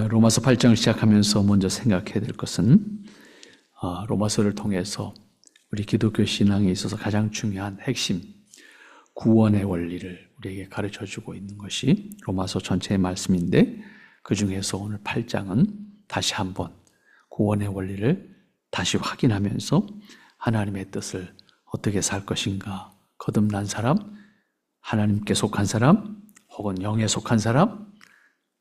로마서 8장을 시작하면서 먼저 생각해야 될 것은 로마서를 통해서 우리 기독교 신앙에 있어서 가장 중요한 핵심 구원의 원리를 우리에게 가르쳐주고 있는 것이 로마서 전체의 말씀인데, 그 중에서 오늘 8장은 다시 한번 구원의 원리를 다시 확인하면서 하나님의 뜻을 어떻게 살 것인가, 거듭난 사람, 하나님께 속한 사람, 혹은 영에 속한 사람,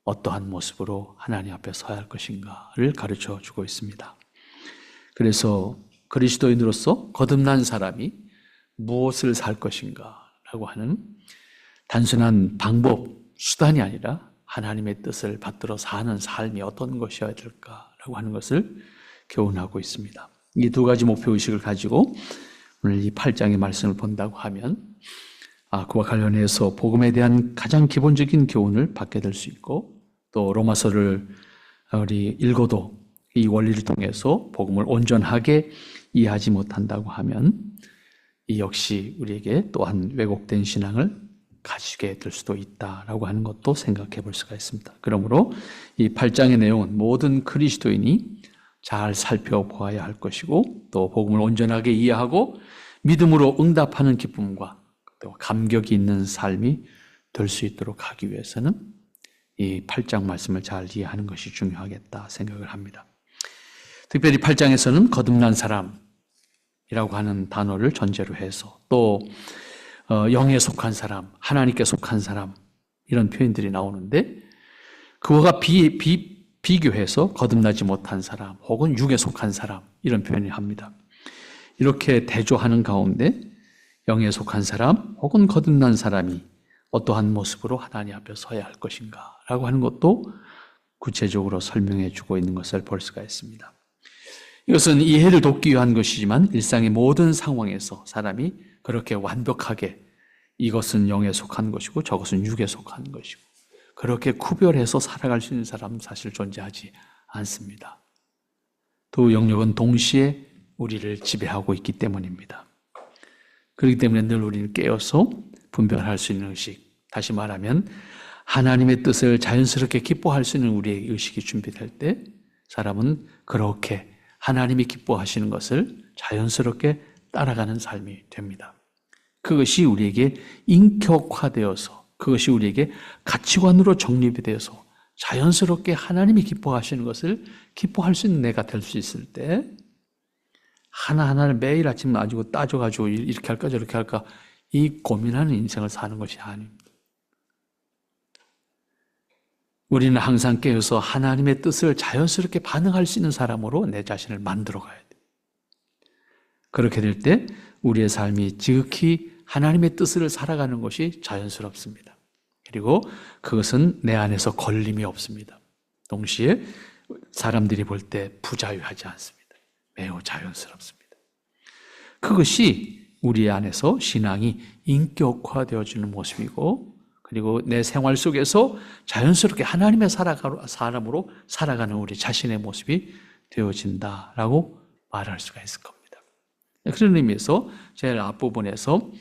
어떠한 모습으로 하나님 앞에 서야 할 것인가를 가르쳐 주고 있습니다. 그래서 그리스도인으로서 거듭난 사람이 무엇을 살 것인가 라고 하는 단순한 방법, 수단이 아니라 하나님의 뜻을 받들어 사는 삶이 어떤 것이어야 될까라고 하는 것을 교훈하고 있습니다. 이 두 가지 목표의식을 가지고 오늘 이 8장의 말씀을 본다고 하면 그와 관련해서 복음에 대한 가장 기본적인 교훈을 받게 될 수 있고, 또 로마서를 우리 읽어도 이 원리를 통해서 복음을 온전하게 이해하지 못한다고 하면 이 역시 우리에게 또한 왜곡된 신앙을 가지게 될 수도 있다라고 하는 것도 생각해 볼 수가 있습니다. 그러므로 이 8장의 내용은 모든 그리스도인이 잘 살펴보아야 할 것이고, 또 복음을 온전하게 이해하고 믿음으로 응답하는 기쁨과 또 감격이 있는 삶이 될 수 있도록 하기 위해서는 이 8장 말씀을 잘 이해하는 것이 중요하겠다 생각을 합니다. 특별히 8장에서는 거듭난 사람이라고 하는 단어를 전제로 해서 또 영에 속한 사람, 하나님께 속한 사람, 이런 표현들이 나오는데, 그거가 비교해서 거듭나지 못한 사람 혹은 육에 속한 사람, 이런 표현을 합니다. 이렇게 대조하는 가운데 영에 속한 사람 혹은 거듭난 사람이 어떠한 모습으로 하나님 앞에 서야 할 것인가 라고 하는 것도 구체적으로 설명해 주고 있는 것을 볼 수가 있습니다. 이것은 이해를 돕기 위한 것이지만 일상의 모든 상황에서 사람이 그렇게 완벽하게 이것은 영에 속한 것이고 저것은 육에 속한 것이고 그렇게 구별해서 살아갈 수 있는 사람은 사실 존재하지 않습니다. 두 영역은 동시에 우리를 지배하고 있기 때문입니다. 그렇기 때문에 늘 우리는 깨어서 분별할 수 있는 의식, 다시 말하면 하나님의 뜻을 자연스럽게 기뻐할 수 있는 우리의 의식이 준비될 때 사람은 그렇게 하나님이 기뻐하시는 것을 자연스럽게 따라가는 삶이 됩니다. 그것이 우리에게 인격화되어서, 그것이 우리에게 가치관으로 정립이 되어서 자연스럽게 하나님이 기뻐하시는 것을 기뻐할 수 있는 내가 될 수 있을 때, 하나하나를 매일 아침 가지고 따져가지고 이렇게 할까 저렇게 할까 이 고민하는 인생을 사는 것이 아닙니다. 우리는 항상 깨어서 하나님의 뜻을 자연스럽게 반응할 수 있는 사람으로 내 자신을 만들어 가야 돼요. 그렇게 될 때 우리의 삶이 지극히 하나님의 뜻을 살아가는 것이 자연스럽습니다. 그리고 그것은 내 안에서 걸림이 없습니다. 동시에 사람들이 볼 때 부자유하지 않습니다. 매우 자연스럽습니다. 그것이 우리 안에서 신앙이 인격화되어지는 모습이고, 그리고 내 생활 속에서 자연스럽게 하나님의 사람으로 살아가는 우리 자신의 모습이 되어진다라고 말할 수가 있을 겁니다. 그런 의미에서 제일 앞부분에서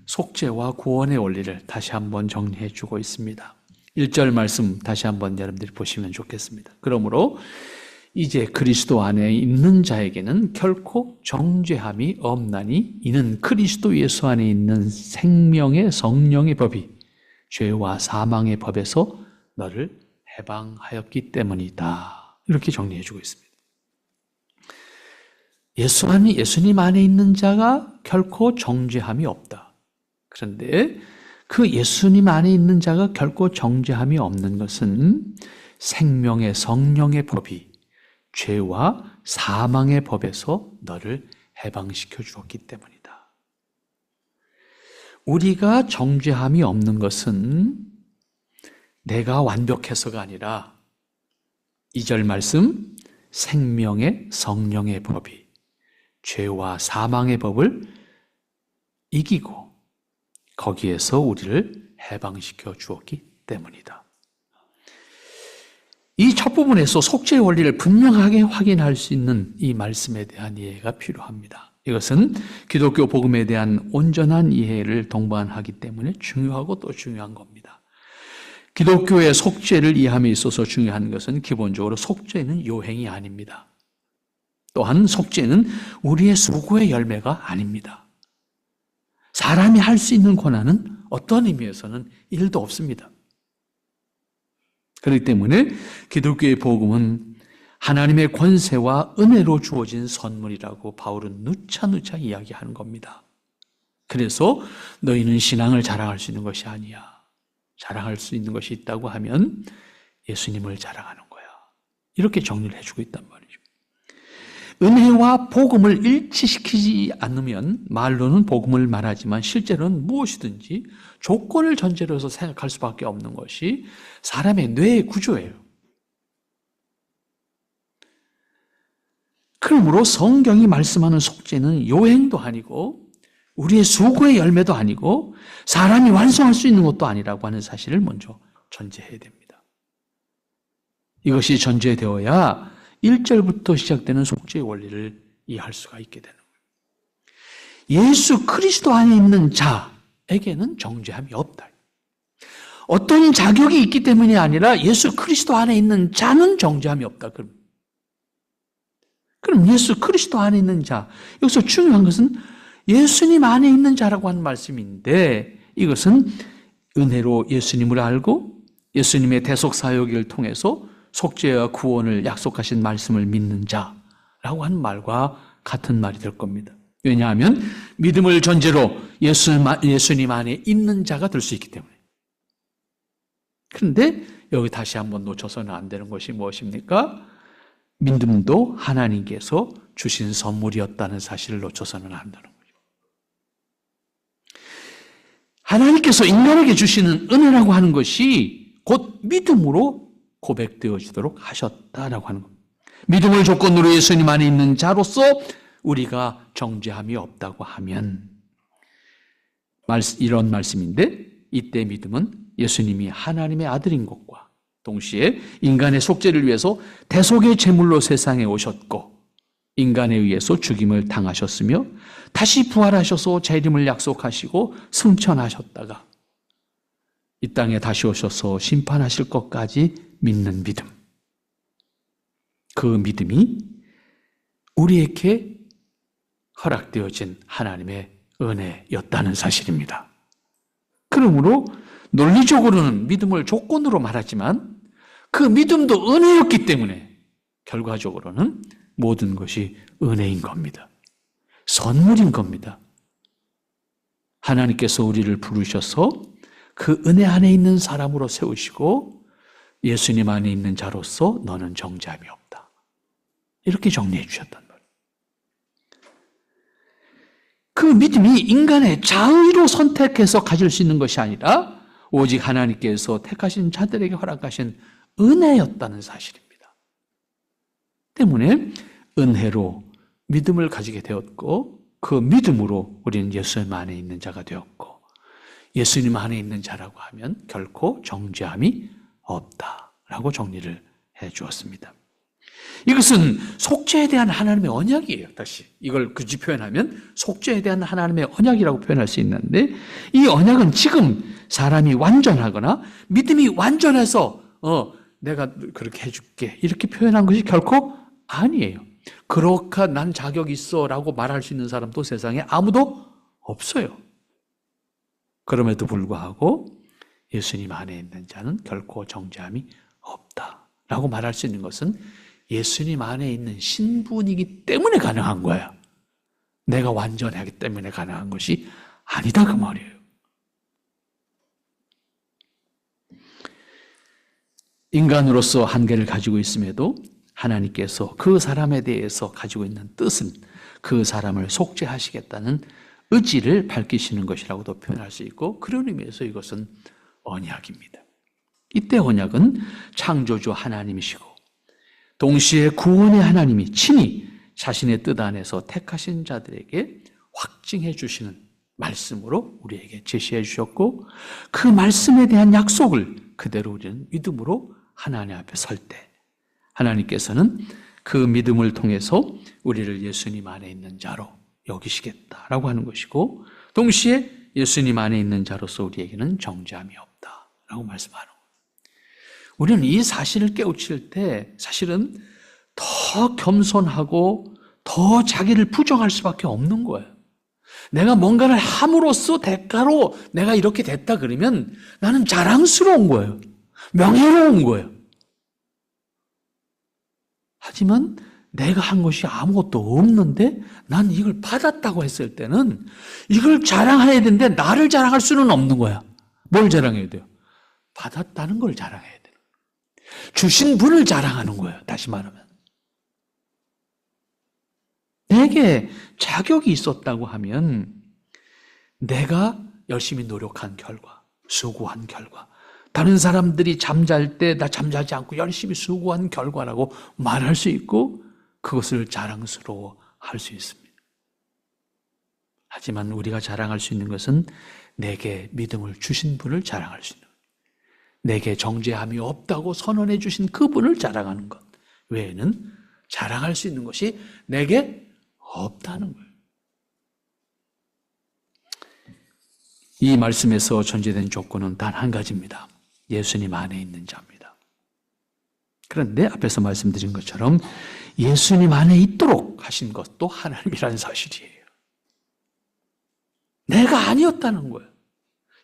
속죄와 구원의 원리를 다시 한번 정리해 주고 있습니다. 1절 말씀 다시 한번 여러분들이 보시면 좋겠습니다. 그러므로 이제 그리스도 안에 있는 자에게는 결코 정죄함이 없나니 이는 그리스도 예수 안에 있는 생명의 성령의 법이 죄와 사망의 법에서 너를 해방하였기 때문이다. 이렇게 정리해 주고 있습니다. 예수님 안에 있는 자가 결코 정죄함이 없다. 그런데 그 예수님 안에 있는 자가 결코 정죄함이 없는 것은 생명의 성령의 법이 죄와 사망의 법에서 너를 해방시켜 주었기 때문이다. 우리가 정죄함이 없는 것은 내가 완벽해서가 아니라 2절 말씀 생명의 성령의 법이 죄와 사망의 법을 이기고 거기에서 우리를 해방시켜 주었기 때문이다. 이 첫 부분에서 속죄의 원리를 분명하게 확인할 수 있는 이 말씀에 대한 이해가 필요합니다. 이것은 기독교 복음에 대한 온전한 이해를 동반하기 때문에 중요하고 또 중요한 겁니다. 기독교의 속죄를 이해함에 있어서 중요한 것은 기본적으로 속죄는 요행이 아닙니다. 또한 속죄는 우리의 수고의 열매가 아닙니다. 사람이 할 수 있는 권한은 어떤 의미에서는 1도 없습니다. 그렇기 때문에 기독교의 복음은 하나님의 권세와 은혜로 주어진 선물이라고 바울은 누차 이야기하는 겁니다. 그래서 너희는 신앙을 자랑할 수 있는 것이 아니야. 자랑할 수 있는 것이 있다고 하면 예수님을 자랑하는 거야. 이렇게 정리를 해주고 있단 말이죠. 은혜와 복음을 일치시키지 않으면 말로는 복음을 말하지만 실제로는 무엇이든지 조건을 전제로 해서 생각할 수밖에 없는 것이 사람의 뇌의 구조예요. 그러므로 성경이 말씀하는 속죄는 요행도 아니고 우리의 수고의 열매도 아니고 사람이 완성할 수 있는 것도 아니라고 하는 사실을 먼저 전제해야 됩니다. 이것이 전제되어야 1절부터 시작되는 속죄의 원리를 이해할 수가 있게 되는 거예요. 예수 그리스도 안에 있는 자에게는 정죄함이 없다. 어떤 자격이 있기 때문이 아니라 예수 그리스도 안에 있는 자는 정죄함이 없다. 그럼 예수 그리스도 안에 있는 자, 여기서 중요한 것은 예수님 안에 있는 자라고 하는 말씀인데 이것은 은혜로 예수님을 알고 예수님의 대속사역을 통해서 속죄와 구원을 약속하신 말씀을 믿는 자라고 하는 말과 같은 말이 될 겁니다. 왜냐하면 믿음을 전제로 예수님 안에 있는 자가 될 수 있기 때문에. 그런데 여기 다시 한번 놓쳐서는 안 되는 것이 무엇입니까? 믿음도 하나님께서 주신 선물이었다는 사실을 놓쳐서는 안 되는 거죠. 하나님께서 인간에게 주시는 은혜라고 하는 것이 곧 믿음으로 고백되어지도록 하셨다라고 하는 겁니다. 믿음을 조건으로 예수님 안에 있는 자로서 우리가 정죄함이 없다고 하면 이런 말씀인데 이때 믿음은 예수님이 하나님의 아들인 것과 동시에 인간의 속죄를 위해서 대속의 제물로 세상에 오셨고 인간에 의해서 죽임을 당하셨으며 다시 부활하셔서 재림을 약속하시고 승천하셨다가 이 땅에 다시 오셔서 심판하실 것까지 믿는 믿음. 그 믿음이 우리에게 허락되어진 하나님의 은혜였다는 사실입니다. 그러므로 논리적으로는 믿음을 조건으로 말하지만 그 믿음도 은혜였기 때문에 결과적으로는 모든 것이 은혜인 겁니다. 선물인 겁니다. 하나님께서 우리를 부르셔서 그 은혜 안에 있는 사람으로 세우시고 예수님 안에 있는 자로서 너는 정죄함이 없다. 이렇게 정리해 주셨단 말이에요. 그 믿음이 인간의 자의로 선택해서 가질 수 있는 것이 아니라 오직 하나님께서 택하신 자들에게 허락하신 은혜였다는 사실입니다. 때문에 은혜로 믿음을 가지게 되었고 그 믿음으로 우리는 예수님 안에 있는 자가 되었고 예수님 안에 있는 자라고 하면 결코 정죄함이 없다라고 정리를 해 주었습니다. 이것은 속죄에 대한 하나님의 언약이에요. 다시 이걸 굳이 표현하면 속죄에 대한 하나님의 언약이라고 표현할 수 있는데 이 언약은 지금 사람이 완전하거나 믿음이 완전해서 내가 그렇게 해줄게 이렇게 표현한 것이 결코 아니에요. 그렇게 난 자격 있어라고 말할 수 있는 사람도 세상에 아무도 없어요. 그럼에도 불구하고 예수님 안에 있는 자는 결코 정죄함이 없다라고 말할 수 있는 것은 예수님 안에 있는 신분이기 때문에 가능한 거야. 내가 완전하기 때문에 가능한 것이 아니다 그 말이에요. 인간으로서 한계를 가지고 있음에도 하나님께서 그 사람에 대해서 가지고 있는 뜻은 그 사람을 속죄하시겠다는 의지를 밝히시는 것이라고도 표현할 수 있고 그런 의미에서 이것은 언약입니다. 이때 언약은 창조주 하나님이시고 동시에 구원의 하나님이 친히 자신의 뜻 안에서 택하신 자들에게 확증해 주시는 말씀으로 우리에게 제시해 주셨고 그 말씀에 대한 약속을 그대로 우리는 믿음으로 하나님 앞에 설 때 하나님께서는 그 믿음을 통해서 우리를 예수님 안에 있는 자로 여기시겠다라고 하는 것이고 동시에 예수님 안에 있는 자로서 우리에게는 정죄함이 없다라고 말씀하는 거예요. 우리는 이 사실을 깨우칠 때 사실은 더 겸손하고 더 자기를 부정할 수밖에 없는 거예요. 내가 뭔가를 함으로써 대가로 내가 이렇게 됐다 그러면 나는 자랑스러운 거예요. 명예로운 거예요. 하지만 내가 한 것이 아무것도 없는데 난 이걸 받았다고 했을 때는 이걸 자랑해야 되는데 나를 자랑할 수는 없는 거야. 뭘 자랑해야 돼요? 받았다는 걸 자랑해야 돼요. 주신 분을 자랑하는 거예요. 다시 말하면. 내게 자격이 있었다고 하면 내가 열심히 노력한 결과, 수고한 결과, 다른 사람들이 잠잘 때 나 잠자지 않고 열심히 수고한 결과라고 말할 수 있고 그것을 자랑스러워 할 수 있습니다. 하지만 우리가 자랑할 수 있는 것은 내게 믿음을 주신 분을 자랑할 수 있는 거예요. 내게 정죄함이 없다고 선언해 주신 그분을 자랑하는 것 외에는 자랑할 수 있는 것이 내게 없다는 거예요. 이 말씀에서 전제된 조건은 단 한 가지입니다. 예수님 안에 있는 자입니다. 그런데 앞에서 말씀드린 것처럼 예수님 안에 있도록 하신 것도 하나님이라는 사실이에요. 내가 아니었다는 거예요.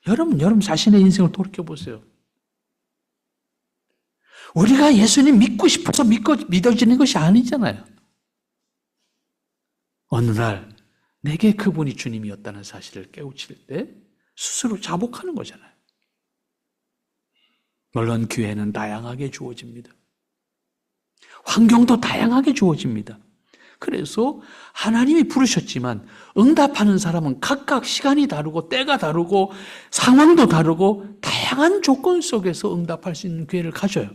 여러분 자신의 인생을 돌이켜보세요. 우리가 예수님 믿고 싶어서 믿어지는 것이 아니잖아요. 어느 날 내게 그분이 주님이었다는 사실을 깨우칠 때 스스로 자복하는 거잖아요. 물론 기회는 다양하게 주어집니다. 환경도 다양하게 주어집니다. 그래서 하나님이 부르셨지만 응답하는 사람은 각각 시간이 다르고 때가 다르고 상황도 다르고 다양한 조건 속에서 응답할 수 있는 기회를 가져요.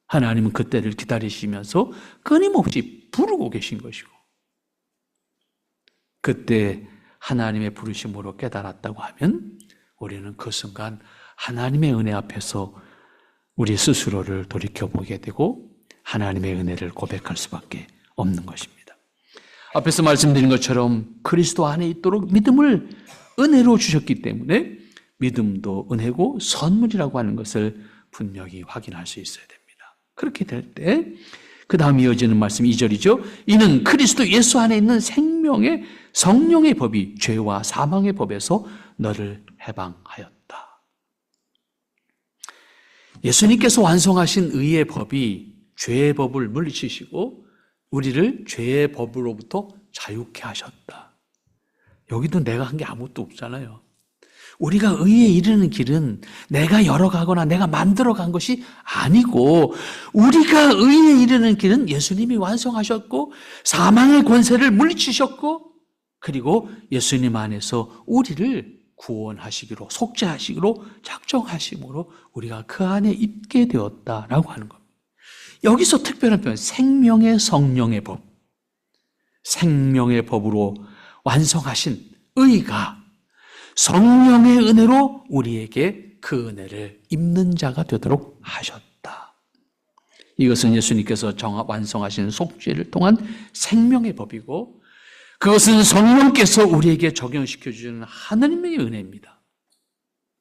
하나님은 그때를 기다리시면서 끊임없이 부르고 계신 것이고 그때 하나님의 부르심으로 깨달았다고 하면 우리는 그 순간 하나님의 은혜 앞에서 우리 스스로를 돌이켜보게 되고 하나님의 은혜를 고백할 수밖에 없는 것입니다. 앞에서 말씀드린 것처럼 그리스도 안에 있도록 믿음을 은혜로 주셨기 때문에 믿음도 은혜고 선물이라고 하는 것을 분명히 확인할 수 있어야 됩니다. 그렇게 될 때 그 다음 이어지는 말씀 2절이죠. 이는 그리스도 예수 안에 있는 생명의 성령의 법이 죄와 사망의 법에서 너를 해방하였다. 예수님께서 완성하신 의의 법이 죄의 법을 물리치시고 우리를 죄의 법으로부터 자유케 하셨다. 여기도 내가 한 게 아무것도 없잖아요. 우리가 의에 이르는 길은 내가 열어가거나 내가 만들어간 것이 아니고 우리가 의에 이르는 길은 예수님이 완성하셨고 사망의 권세를 물리치셨고 그리고 예수님 안에서 우리를 구원하시기로 속죄하시기로 작정하심으로 우리가 그 안에 있게 되었다라고 하는 겁니다. 여기서 특별한 표현 생명의 성령의 법, 생명의 법으로 완성하신 의가 성령의 은혜로 우리에게 그 은혜를 입는 자가 되도록 하셨다. 이것은 예수님께서 완성하신 속죄를 통한 생명의 법이고 그것은 성령께서 우리에게 적용시켜 주시는 하나님의 은혜입니다.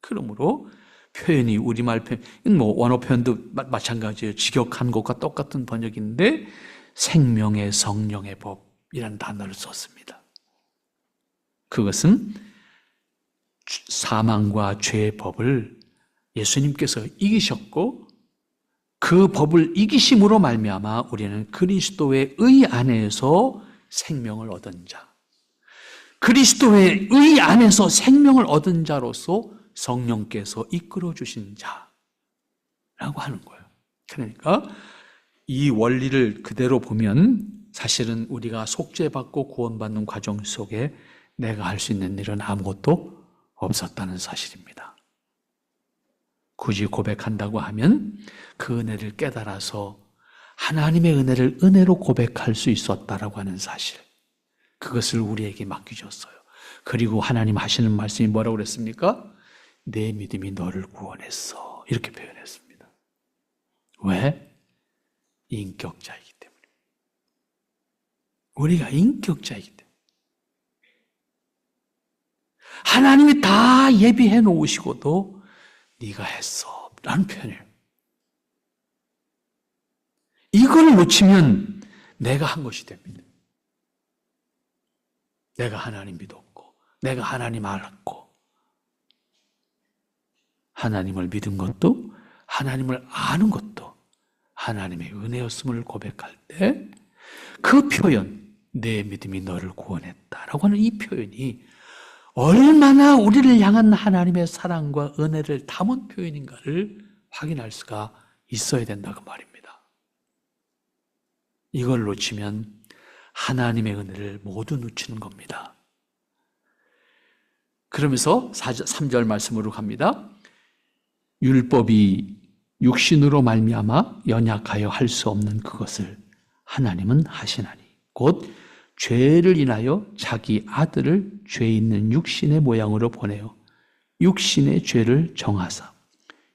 그러므로 표현이 우리말 표현, 원어 표현도 마찬가지예요. 직역한 것과 똑같은 번역인데 생명의 성령의 법이라는 단어를 썼습니다. 그것은 사망과 죄의 법을 예수님께서 이기셨고 그 법을 이기심으로 말미암아 우리는 그리스도의 의 안에서 생명을 얻은 자, 그리스도의 의 안에서 생명을 얻은 자로서 성령께서 이끌어 주신 자라고 하는 거예요. 그러니까 이 원리를 그대로 보면 사실은 우리가 속죄받고 구원받는 과정 속에 내가 할 수 있는 일은 아무것도 없었다는 사실입니다. 굳이 고백한다고 하면 그 은혜를 깨달아서 하나님의 은혜를 은혜로 고백할 수 있었다라고 하는 사실, 그것을 우리에게 맡기셨어요. 그리고 하나님 하시는 말씀이 뭐라고 그랬습니까? 내 믿음이 너를 구원했어, 이렇게 표현했습니다. 왜? 인격자이기 때문에. 우리가 인격자이기 때문에. 하나님이 다 예비해 놓으시고도 네가 했어 라는 표현이에요. 이걸 놓치면 내가 한 것이 됩니다. 내가 하나님 믿었고, 내가 하나님 알았고, 하나님을 믿은 것도, 하나님을 아는 것도 하나님의 은혜였음을 고백할 때 그 표현, 내 믿음이 너를 구원했다라고 하는 이 표현이 얼마나 우리를 향한 하나님의 사랑과 은혜를 담은 표현인가를 확인할 수가 있어야 된다고 말입니다. 이걸 놓치면 하나님의 은혜를 모두 놓치는 겁니다. 그러면서 3절 말씀으로 갑니다. 율법이 육신으로 말미암아 연약하여 할 수 없는 그것을 하나님은 하시나니 곧 죄를 인하여 자기 아들을 죄 있는 육신의 모양으로 보내어 육신의 죄를 정하사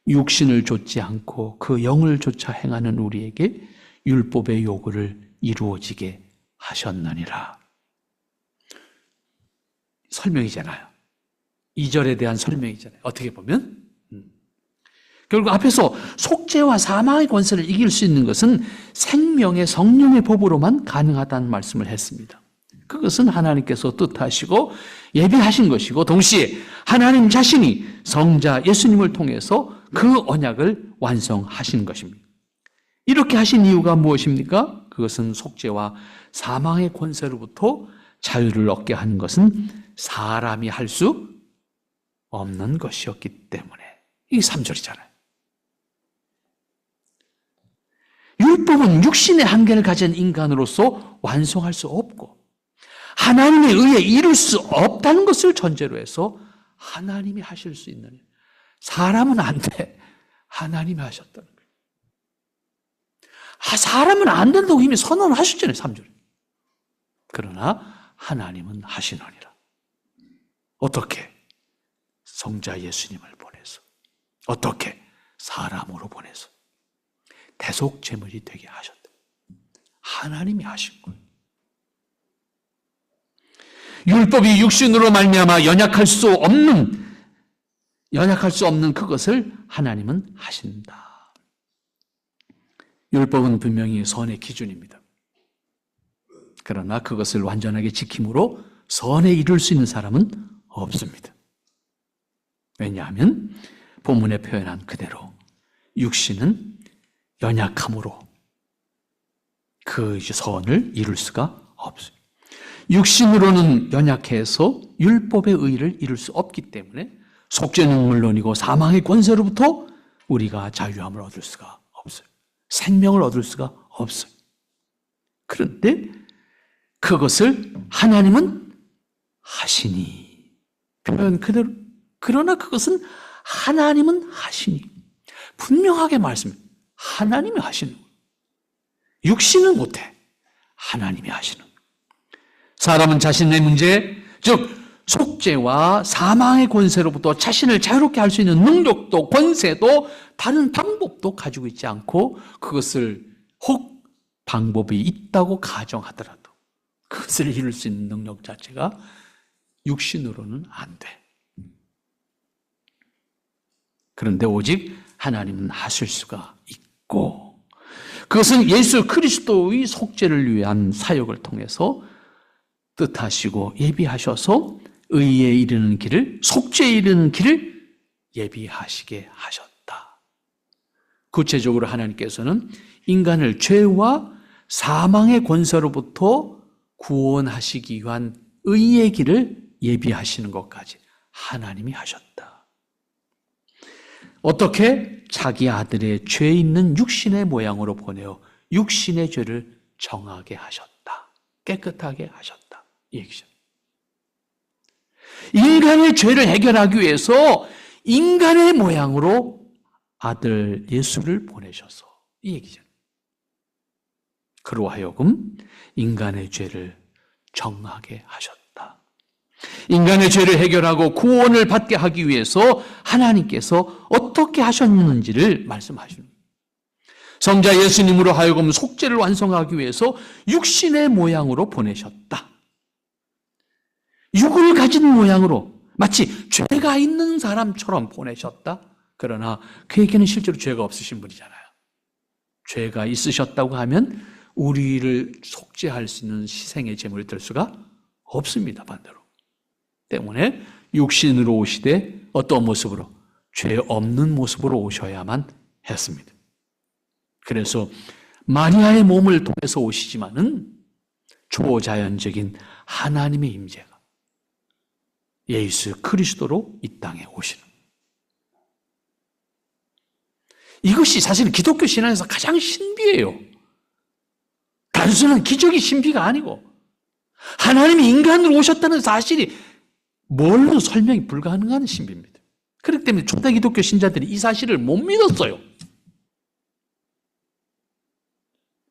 육신을 좇지 않고 그 영을 좇아 행하는 우리에게 율법의 요구를 이루어지게 하셨느니라. 설명이잖아요. 2절에 대한 설명이잖아요. 어떻게 보면 결국 앞에서 속죄와 사망의 권세를 이길 수 있는 것은 생명의 성령의 법으로만 가능하다는 말씀을 했습니다. 그것은 하나님께서 뜻하시고 예비하신 것이고 동시에 하나님 자신이 성자 예수님을 통해서 그 언약을 완성하신 것입니다. 이렇게 하신 이유가 무엇입니까? 그것은 속죄와 사망의 권세로부터 자유를 얻게 하는 것은 사람이 할 수 없는 것이었기 때문에. 이게 3절이잖아요. 율법은 육신의 한계를 가진 인간으로서 완성할 수 없고 하나님에 의해 이룰 수 없다는 것을 전제로 해서 하나님이 하실 수 있는, 사람은 안 돼, 하나님이 하셨다는 거예요. 사람은 안 된다고 이미 선언을 하셨잖아요, 3절. 그러나 하나님은 하시느니라. 어떻게? 성자 예수님을 보내서. 어떻게? 사람으로 보내서 대속제물이 되게 하셨다. 하나님이 하신 거예요. 율법이 육신으로 말미암아 연약할 수 없는 그것을 하나님은 하신다. 율법은 분명히 선의 기준입니다. 그러나 그것을 완전하게 지킴으로 선에 이룰 수 있는 사람은 없습니다. 왜냐하면 본문에 표현한 그대로 육신은 연약함으로 그 선을 이룰 수가 없어요. 육신으로는 연약해서 율법의 의의를 이룰 수 없기 때문에 속죄는 물론이고 사망의 권세로부터 우리가 자유함을 얻을 수가 없어요. 생명을 얻을 수가 없어요. 그런데 그것을 하나님은 하시니, 표현 그대로, 그러나 그것은 하나님은 하시니, 분명하게 말씀합니다. 하나님이 하시는 거예요. 육신은 못해. 하나님이 하시는 거예요. 사람은 자신의 문제, 즉 속죄와 사망의 권세로부터 자신을 자유롭게 할 수 있는 능력도 권세도 다른 방법도 가지고 있지 않고 그것을 혹 방법이 있다고 가정하더라도 그것을 이룰 수 있는 능력 자체가 육신으로는 안 돼. 그런데 오직 하나님은 하실 수가 있고, 그것은 예수 그리스도의 속죄를 위한 사역을 통해서 뜻하시고 예비하셔서 의에 이르는 길을, 속죄에 이르는 길을 예비하시게 하셨다. 구체적으로 하나님께서는 인간을 죄와 사망의 권세로부터 구원하시기 위한 의의 길을 예비하시는 것까지 하나님이 하셨다. 어떻게? 자기 아들의 죄 있는 육신의 모양으로 보내어 육신의 죄를 정하게 하셨다. 깨끗하게 하셨다. 이 얘기죠. 인간의 죄를 해결하기 위해서 인간의 모양으로 아들 예수를 보내셔서, 이 얘기죠. 그로 하여금 인간의 죄를 정하게 하셨다. 인간의 죄를 해결하고 구원을 받게 하기 위해서 하나님께서 어떻게 하셨는지를 말씀하시는 거예요. 성자 예수님으로 하여금 속죄를 완성하기 위해서 육신의 모양으로 보내셨다. 육을 가진 모양으로 마치 죄가 있는 사람처럼 보내셨다. 그러나 그에게는 실제로 죄가 없으신 분이잖아요. 죄가 있으셨다고 하면 우리를 속죄할 수 있는 희생의 제물이 될 수가 없습니다. 반대로. 때문에 육신으로 오시되 어떤 모습으로? 죄 없는 모습으로 오셔야만 했습니다. 그래서 마리아의 몸을 통해서 오시지만은 초자연적인 하나님의 임재가 예수 그리스도로 이 땅에 오시는 거예요. 이것이 사실 기독교 신앙에서 가장 신비예요. 단순한 기적이 신비가 아니고 하나님이 인간으로 오셨다는 사실이 뭘로 설명이 불가능한 신비입니다. 그렇기 때문에 초대 기독교 신자들이 이 사실을 못 믿었어요.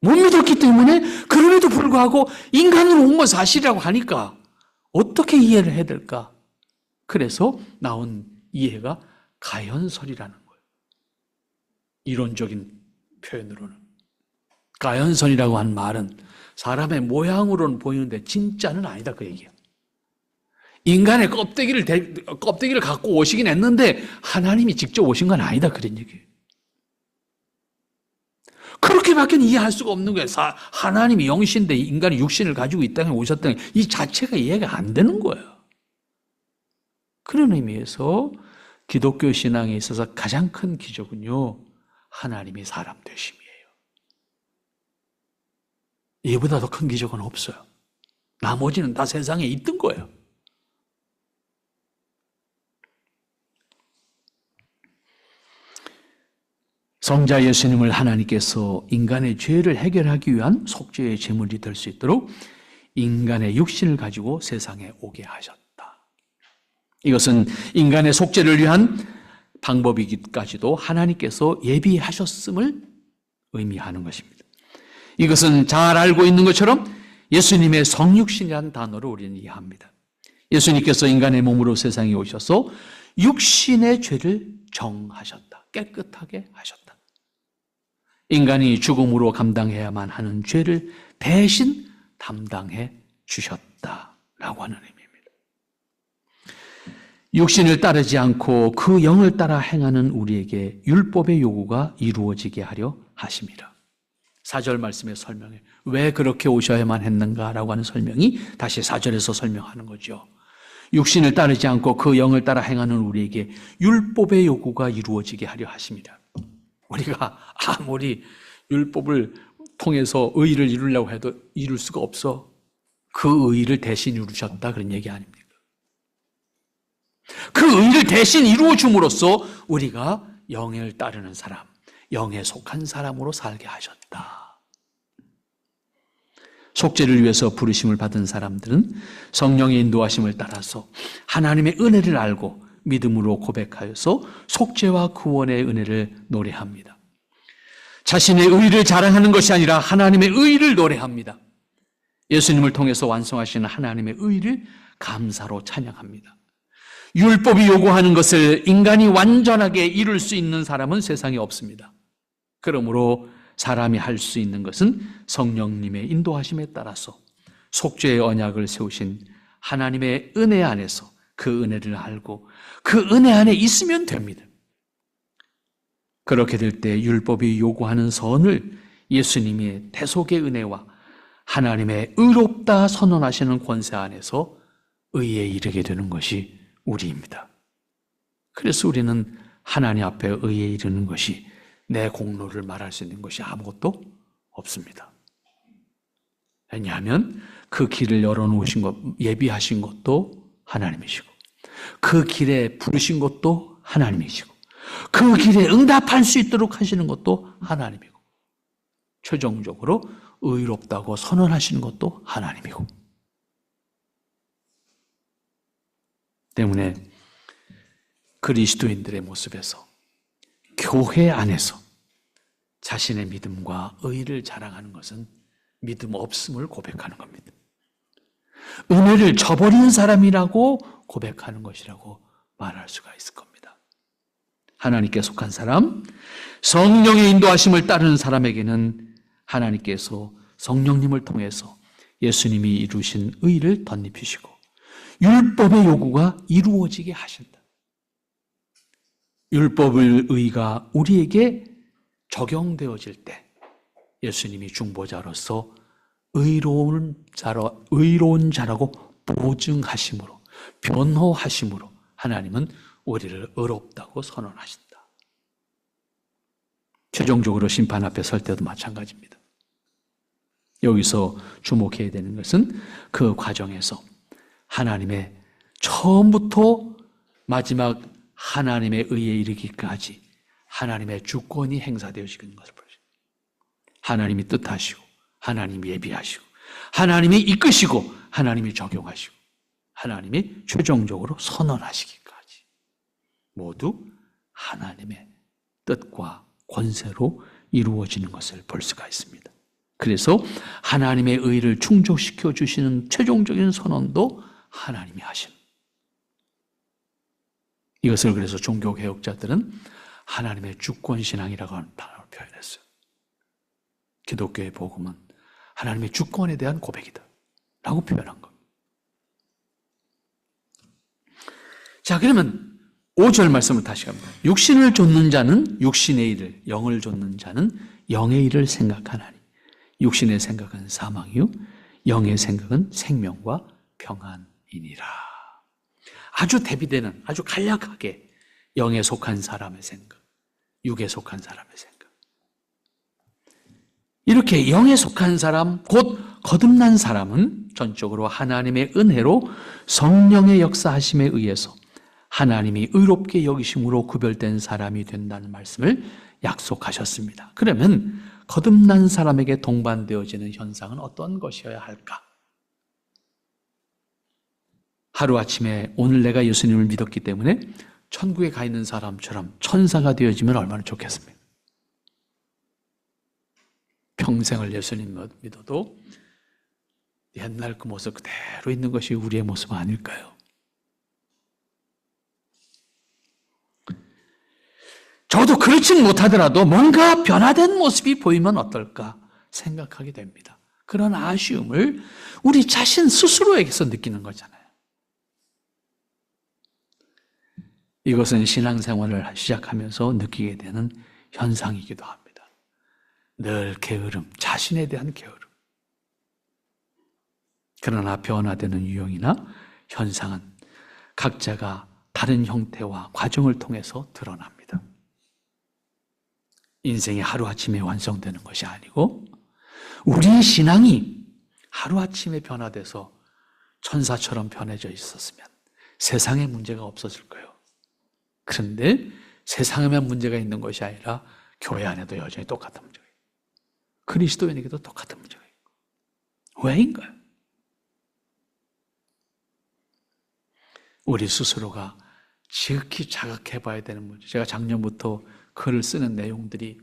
못 믿었기 때문에 그럼에도 불구하고 인간으로 온 건 사실이라고 하니까 어떻게 이해를 해야 될까? 그래서 나온 이해가 가연설이라는 거예요. 이론적인 표현으로는. 가연설이라고 한 말은 사람의 모양으로는 보이는데 진짜는 아니다 그 얘기야. 인간의 껍데기를 갖고 오시긴 했는데 하나님이 직접 오신 건 아니다 그런 얘기예요. 그렇게밖에 이해할 수가 없는 거예요. 하나님이 영신데 인간이 육신을 가지고 이 땅에 오셨다는 이 자체가 이해가 안 되는 거예요. 그런 의미에서 기독교 신앙에 있어서 가장 큰 기적은요, 하나님이 사람 되심이에요. 이보다 더 큰 기적은 없어요. 나머지는 다 세상에 있던 거예요. 성자 예수님을 하나님께서 인간의 죄를 해결하기 위한 속죄의 제물이 될 수 있도록 인간의 육신을 가지고 세상에 오게 하셨다. 이것은 인간의 속죄를 위한 방법이기까지도 하나님께서 예비하셨음을 의미하는 것입니다. 이것은 잘 알고 있는 것처럼 예수님의 성육신이라는 단어로 우리는 이해합니다. 예수님께서 인간의 몸으로 세상에 오셔서 육신의 죄를 정하셨다. 깨끗하게 하셨다. 인간이 죽음으로 감당해야만 하는 죄를 대신 담당해 주셨다라고 하는 의미입니다. 육신을 따르지 않고 그 영을 따라 행하는 우리에게 율법의 요구가 이루어지게 하려 하심이라. 4절 말씀의 설명에 왜 그렇게 오셔야만 했는가라고 하는 설명이 다시 4절에서 설명하는 거죠. 육신을 따르지 않고 그 영을 따라 행하는 우리에게 율법의 요구가 이루어지게 하려 하심이라. 우리가 아무리 율법을 통해서 의의를 이루려고 해도 이룰 수가 없어. 그 의의를 대신 이루셨다 그런 얘기 아닙니까? 그 의의를 대신 이루어 줌으로써 우리가 영을 따르는 사람, 영에 속한 사람으로 살게 하셨다. 속죄를 위해서 부르심을 받은 사람들은 성령의 인도하심을 따라서 하나님의 은혜를 알고 믿음으로 고백하여서 속죄와 구원의 은혜를 노래합니다. 자신의 의를 자랑하는 것이 아니라 하나님의 의를 노래합니다. 예수님을 통해서 완성하시는 하나님의 의를 감사로 찬양합니다. 율법이 요구하는 것을 인간이 완전하게 이룰 수 있는 사람은 세상에 없습니다. 그러므로 사람이 할 수 있는 것은 성령님의 인도하심에 따라서 속죄의 언약을 세우신 하나님의 은혜 안에서 그 은혜를 알고 그 은혜 안에 있으면 됩니다. 그렇게 될 때 율법이 요구하는 선을 예수님의 대속의 은혜와 하나님의 의롭다 선언하시는 권세 안에서 의에 이르게 되는 것이 우리입니다. 그래서 우리는 하나님 앞에 의에 이르는 것이 내 공로를 말할 수 있는 것이 아무것도 없습니다. 왜냐하면 그 길을 열어놓으신 것, 예비하신 것도 하나님이시고 그 길에 부르신 것도 하나님이시고 그 길에 응답할 수 있도록 하시는 것도 하나님이고 최종적으로 의롭다고 선언하시는 것도 하나님이고 때문에 그리스도인들의 모습에서 교회 안에서 자신의 믿음과 의를 자랑하는 것은 믿음 없음을 고백하는 겁니다. 은혜를 저버리는 사람이라고 고백하는 것이라고 말할 수가 있을 겁니다. 하나님께 속한 사람, 성령의 인도하심을 따르는 사람에게는 하나님께서 성령님을 통해서 예수님이 이루신 의를 덧입히시고 율법의 요구가 이루어지게 하신다. 율법의 의가 우리에게 적용되어질 때 예수님이 중보자로서 의로운 자라고 보증하심으로, 변호하심으로 하나님은 우리를 의롭다고 선언하신다. 최종적으로 심판 앞에 설 때도 마찬가지입니다. 여기서 주목해야 되는 것은 그 과정에서 하나님의 처음부터 마지막 하나님의 의에 이르기까지 하나님의 주권이 행사되어지는 것을 보여줍니다. 하나님이 뜻하시고 하나님이 예비하시고 하나님이 이끄시고 하나님이 적용하시고 하나님이 최종적으로 선언하시기까지 모두 하나님의 뜻과 권세로 이루어지는 것을 볼 수가 있습니다. 그래서 하나님의 의를 충족시켜 주시는 최종적인 선언도 하나님이 하신. 이것을 그래서 종교개혁자들은 하나님의 주권신앙이라고 하는 단어로 표현했어요. 기독교의 복음은 하나님의 주권에 대한 고백이다 라고 표현한 겁니다. 자, 그러면 5절 말씀을 다시 갑니다. 육신을 좇는 자는 육신의 일을, 영을 좇는 자는 영의 일을 생각하나니 육신의 생각은 사망이요 영의 생각은 생명과 평안이니라. 아주 대비되는, 아주 간략하게 영에 속한 사람의 생각, 육에 속한 사람의 생각. 이렇게 영에 속한 사람, 곧 거듭난 사람은 전적으로 하나님의 은혜로 성령의 역사하심에 의해서 하나님이 의롭게 여기심으로 구별된 사람이 된다는 말씀을 약속하셨습니다. 그러면 거듭난 사람에게 동반되어지는 현상은 어떤 것이어야 할까? 하루아침에 오늘 내가 예수님을 믿었기 때문에 천국에 가 있는 사람처럼 천사가 되어지면 얼마나 좋겠습니까? 평생을 예수님 믿어도 옛날 그 모습 그대로 있는 것이 우리의 모습 아닐까요? 저도 그렇진 못하더라도 뭔가 변화된 모습이 보이면 어떨까 생각하게 됩니다. 그런 아쉬움을 우리 자신 스스로에게서 느끼는 거잖아요. 이것은 신앙생활을 시작하면서 느끼게 되는 현상이기도 합니다. 늘 게으름, 자신에 대한 게으름. 그러나 변화되는 유형이나 현상은 각자가 다른 형태와 과정을 통해서 드러납니다. 인생이 하루아침에 완성되는 것이 아니고 우리의 신앙이 하루아침에 변화돼서 천사처럼 변해져 있었으면 세상에 문제가 없었을 거예요. 그런데 세상에만 문제가 있는 것이 아니라 교회 안에도 여전히 똑같은 문제가 있고 그리스도인에게도 똑같은 문제가 있고 왜인가요? 우리 스스로가 지극히 자각해 봐야 되는 문제. 제가 작년부터 글을 쓰는 내용들이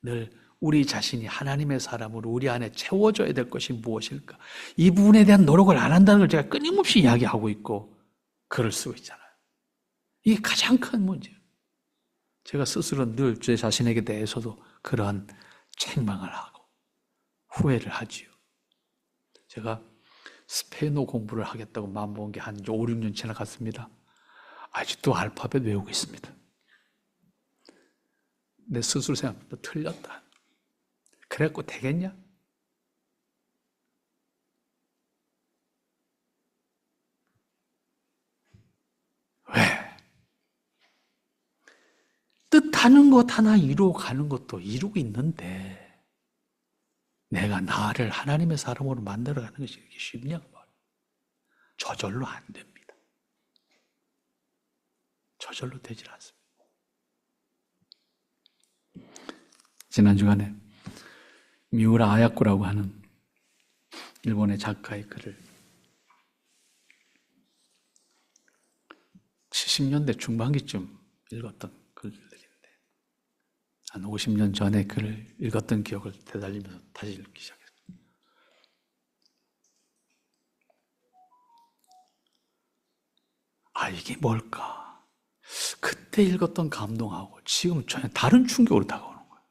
늘 우리 자신이 하나님의 사람으로 우리 안에 채워져야 될 것이 무엇일까? 이 부분에 대한 노력을 안 한다는 걸 제가 끊임없이 이야기하고 있고 글을 쓰고 있잖아요. 이게 가장 큰 문제예요. 제가 스스로 늘 제 자신에게 대해서도 그러한 책망을 하고 후회를 하지요. 제가 스페인어 공부를 하겠다고 마음먹은 게 한 5, 6년 지나갔습니다. 아직도 알파벳 외우고 있습니다. 내 스스로 생각합니다. 틀렸다. 그래갖고 되겠냐? 왜? 뜻하는 것 하나 이루어가는 것도 이루고 있는데 내가 나를 하나님의 사람으로 만들어가는 것이 이렇게 쉽냐고 말이에요. 저절로 안 됩니다. 저절로 되질 않습니다. 지난 주간에 미우라 아야코라고 하는 일본의 작가의 글을 70년대 중반기쯤 읽었던 글들인데 한 50년 전에 글을 읽었던 기억을 되살리면서 다시 읽기 시작했습니다. 아, 이게 뭘까? 그때 읽었던 감동하고 지금 전혀 다른 충격으로 다가오는 거예요.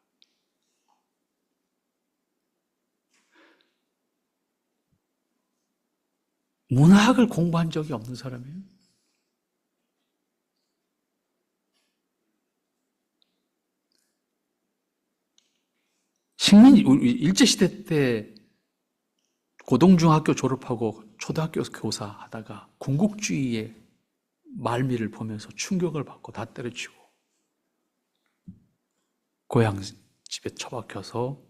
문학을 공부한 적이 없는 사람이에요. 일제시대 때 고등중학교 졸업하고 초등학교 교사 하다가 군국주의의 말미를 보면서 충격을 받고 다 때려치고 고향 집에 처박혀서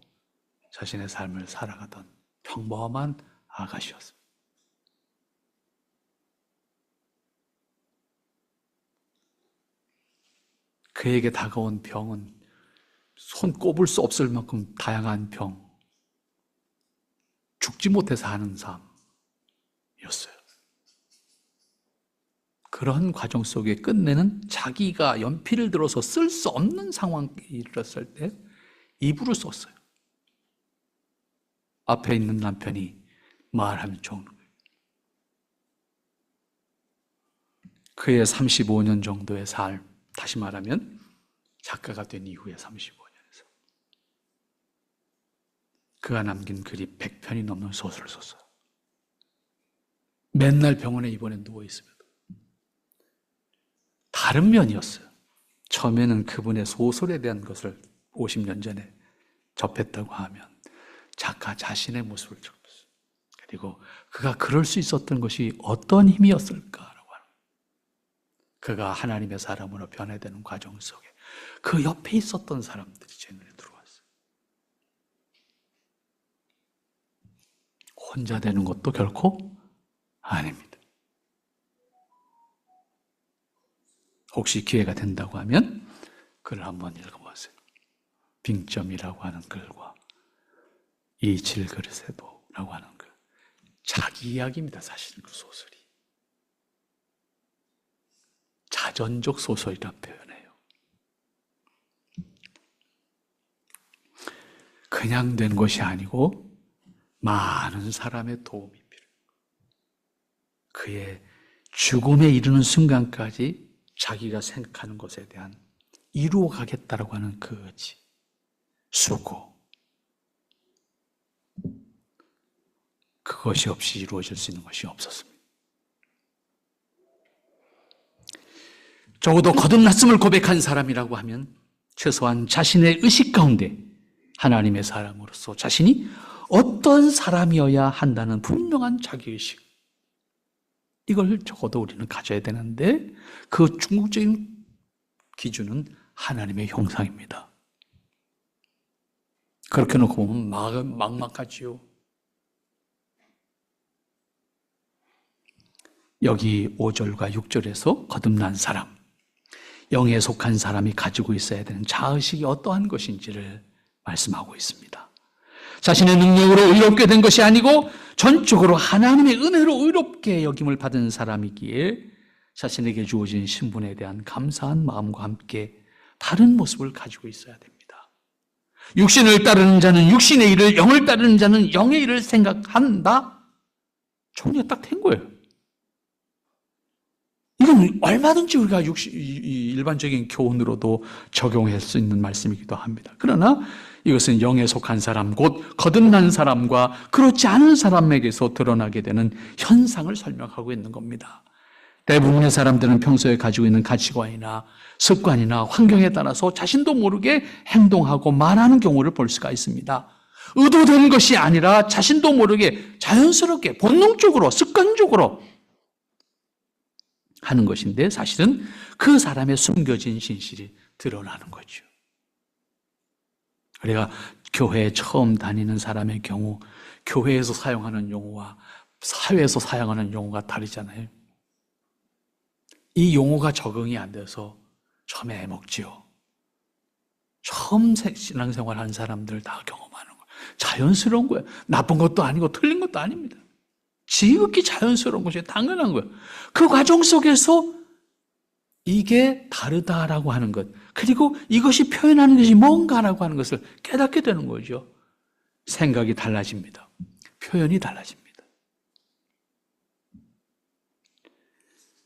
자신의 삶을 살아가던 평범한 아가씨였습니다. 그에게 다가온 병은 손 꼽을 수 없을 만큼 다양한 병, 죽지 못해서 하는 삶이었어요. 그런 과정 속에 끝내는 자기가 연필을 들어서 쓸 수 없는 상황에 이르렀을 때 이불을 썼어요. 앞에 있는 남편이 말하면 좋은 거예요. 그의 35년 정도의 삶, 다시 말하면 작가가 된 이후에 35년에서 그가 남긴 글이 100편이 넘는 소설을 썼어요. 맨날 병원에 입원해 누워있으면 다른 면이었어요. 처음에는 그분의 소설에 대한 것을 50년 전에 접했다고 하면 작가 자신의 모습을 접했어요. 그리고 그가 그럴 수 있었던 것이 어떤 힘이었을까라고 하는 거예요. 그가 하나님의 사람으로 변화되는 과정 속에 그 옆에 있었던 사람들이 제 눈에 들어왔어요. 혼자 되는 것도 결코 아닙니다. 혹시 기회가 된다고 하면 글을 한번 읽어보세요. 빙점이라고 하는 글과 이 질그릇에도 라고 하는 글. 자기 이야기입니다. 사실은 그 소설이. 자전적 소설이란 표현이에요. 그냥 된 것이 아니고 많은 사람의 도움이 필요해요. 그의 죽음에 이르는 순간까지 자기가 생각하는 것에 대한 이루어가겠다라고 하는 그 의지, 수고, 그것이 없이 이루어질 수 있는 것이 없었습니다. 적어도 거듭났음을 고백한 사람이라고 하면 최소한 자신의 의식 가운데 하나님의 사람으로서 자신이 어떤 사람이어야 한다는 분명한 자기의식, 이걸 적어도 우리는 가져야 되는데 그 궁극적인 기준은 하나님의 형상입니다. 그렇게 놓고 보면 막막하지요. 여기 5절과 6절에서 거듭난 사람, 영에 속한 사람이 가지고 있어야 되는 자의식이 어떠한 것인지를 말씀하고 있습니다. 자신의 능력으로 의롭게 된 것이 아니고 전적으로 하나님의 은혜로 의롭게 여김을 받은 사람이기에 자신에게 주어진 신분에 대한 감사한 마음과 함께 다른 모습을 가지고 있어야 됩니다. 육신을 따르는 자는 육신의 일을, 영을 따르는 자는 영의 일을 생각한다? 정리가 딱 된 거예요. 이건 얼마든지 우리가 일반적인 교훈으로도 적용할 수 있는 말씀이기도 합니다. 그러나 이것은 영에 속한 사람, 곧 거듭난 사람과 그렇지 않은 사람에게서 드러나게 되는 현상을 설명하고 있는 겁니다. 대부분의 사람들은 평소에 가지고 있는 가치관이나 습관이나 환경에 따라서 자신도 모르게 행동하고 말하는 경우를 볼 수가 있습니다. 의도된 것이 아니라 자신도 모르게 자연스럽게 본능적으로 습관적으로 하는 것인데 사실은 그 사람의 숨겨진 진실이 드러나는 거죠. 우리가 교회에 처음 다니는 사람의 경우 교회에서 사용하는 용어와 사회에서 사용하는 용어가 다르잖아요. 이 용어가 적응이 안 돼서 처음에 애먹지요. 처음 신앙생활하는 사람들 다 경험하는 거예요. 자연스러운 거예요. 나쁜 것도 아니고 틀린 것도 아닙니다. 지극히 자연스러운 것이 당연한 거예요. 그 과정 속에서 이게 다르다라고 하는 것, 그리고 이것이 표현하는 것이 뭔가라고 하는 것을 깨닫게 되는 거죠. 생각이 달라집니다. 표현이 달라집니다.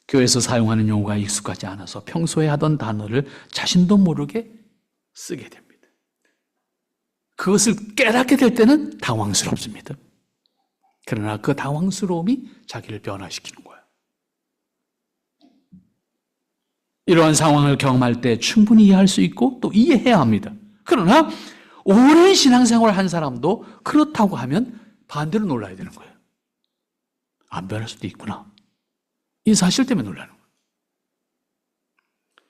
교회에서 사용하는 용어가 익숙하지 않아서 평소에 하던 단어를 자신도 모르게 쓰게 됩니다. 그것을 깨닫게 될 때는 당황스럽습니다. 그러나 그 당황스러움이 자기를 변화시키는 거예요. 이러한 상황을 경험할 때 충분히 이해할 수 있고 또 이해해야 합니다. 그러나 오랜 신앙생활을 한 사람도 그렇다고 하면 반대로 놀라야 되는 거예요. 안 변할 수도 있구나. 이 사실 때문에 놀라는 거예요.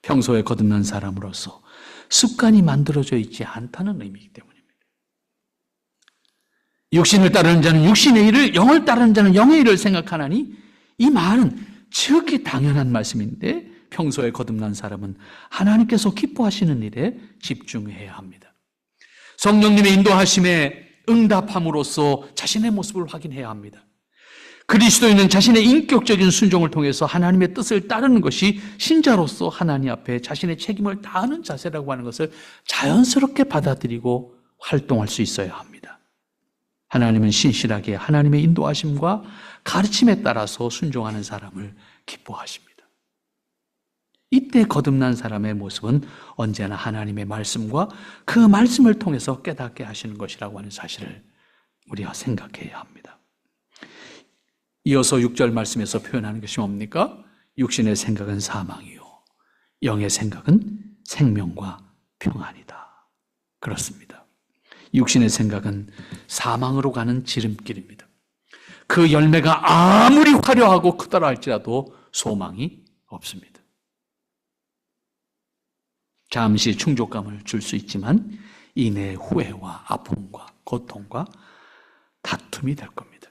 평소에 거듭난 사람으로서 습관이 만들어져 있지 않다는 의미이기 때문입니다. 육신을 따르는 자는 육신의 일을, 영을 따르는 자는 영의 일을 생각하나니, 이 말은 지극히 당연한 말씀인데 평소에 거듭난 사람은 하나님께서 기뻐하시는 일에 집중해야 합니다. 성령님의 인도하심에 응답함으로써 자신의 모습을 확인해야 합니다. 그리스도인은 자신의 인격적인 순종을 통해서 하나님의 뜻을 따르는 것이 신자로서 하나님 앞에 자신의 책임을 다하는 자세라고 하는 것을 자연스럽게 받아들이고 활동할 수 있어야 합니다. 하나님은 신실하게 하나님의 인도하심과 가르침에 따라서 순종하는 사람을 기뻐하십니다. 이때 거듭난 사람의 모습은 언제나 하나님의 말씀과 그 말씀을 통해서 깨닫게 하시는 것이라고 하는 사실을 우리가 생각해야 합니다. 이어서 6절 말씀에서 표현하는 것이 뭡니까? 육신의 생각은 사망이요 영의 생각은 생명과 평안이다. 그렇습니다. 육신의 생각은 사망으로 가는 지름길입니다. 그 열매가 아무리 화려하고 크다라 할지라도 소망이 없습니다. 잠시 충족감을 줄 수 있지만 이내 후회와 아픔과 고통과 다툼이 될 겁니다.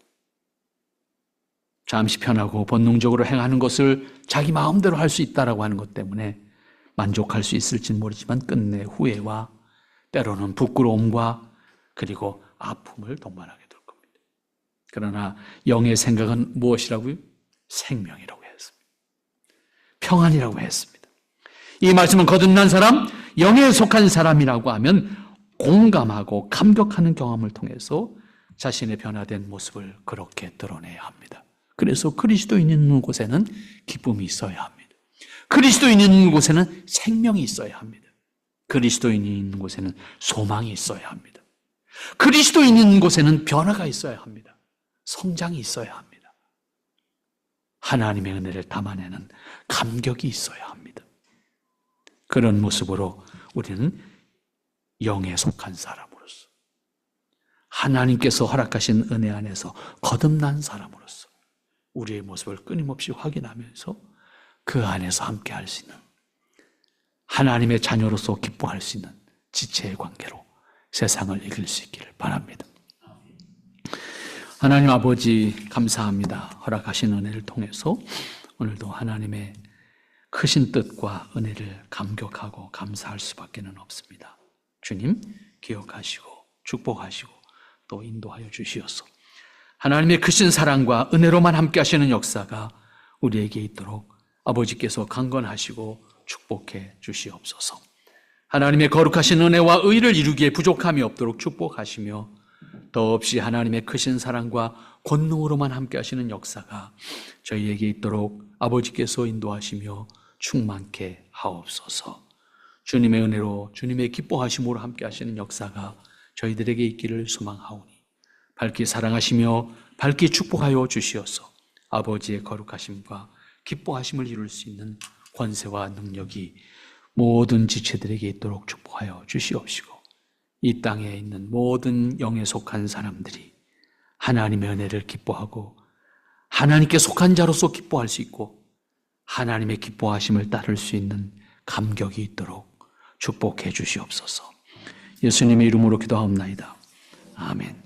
잠시 편하고 본능적으로 행하는 것을 자기 마음대로 할 수 있다라고 하는 것 때문에 만족할 수 있을지는 모르지만 끝내 후회와 때로는 부끄러움과 그리고 아픔을 동반하게 될 겁니다. 그러나 영의 생각은 무엇이라고요? 생명이라고 했습니다. 평안이라고 했습니다. 이 말씀은 거듭난 사람, 영에 속한 사람이라고 하면 공감하고 감격하는 경험을 통해서 자신의 변화된 모습을 그렇게 드러내야 합니다. 그래서 그리스도인 있는 곳에는 기쁨이 있어야 합니다. 그리스도인 있는 곳에는 생명이 있어야 합니다. 그리스도인이 있는 곳에는 소망이 있어야 합니다. 그리스도인 있는 곳에는 변화가 있어야 합니다. 성장이 있어야 합니다. 하나님의 은혜를 담아내는 감격이 있어야 합니다. 그런 모습으로 우리는 영에 속한 사람으로서, 하나님께서 허락하신 은혜 안에서 거듭난 사람으로서 우리의 모습을 끊임없이 확인하면서 그 안에서 함께 할 수 있는, 하나님의 자녀로서 기뻐할 수 있는 지체의 관계로 세상을 이길 수 있기를 바랍니다. 하나님 아버지 감사합니다. 허락하신 은혜를 통해서 오늘도 하나님의 크신 뜻과 은혜를 감격하고 감사할 수밖에 없습니다. 주님 기억하시고 축복하시고 또 인도하여 주시옵소서. 하나님의 크신 사랑과 은혜로만 함께 하시는 역사가 우리에게 있도록 아버지께서 강건하시고 축복해 주시옵소서. 하나님의 거룩하신 은혜와 의를 이루기에 부족함이 없도록 축복하시며 더없이 하나님의 크신 사랑과 권능으로만 함께 하시는 역사가 저희에게 있도록 아버지께서 인도하시며 충만케 하옵소서. 주님의 은혜로 주님의 기뻐하심으로 함께 하시는 역사가 저희들에게 있기를 소망하오니 밝게 사랑하시며 밝게 축복하여 주시옵소서. 아버지의 거룩하심과 기뻐하심을 이룰 수 있는 권세와 능력이 모든 지체들에게 있도록 축복하여 주시옵시고 이 땅에 있는 모든 영에 속한 사람들이 하나님의 은혜를 기뻐하고 하나님께 속한 자로서 기뻐할 수 있고 하나님의 기뻐하심을 따를 수 있는 감격이 있도록 축복해 주시옵소서. 예수님의 이름으로 기도하옵나이다. 아멘.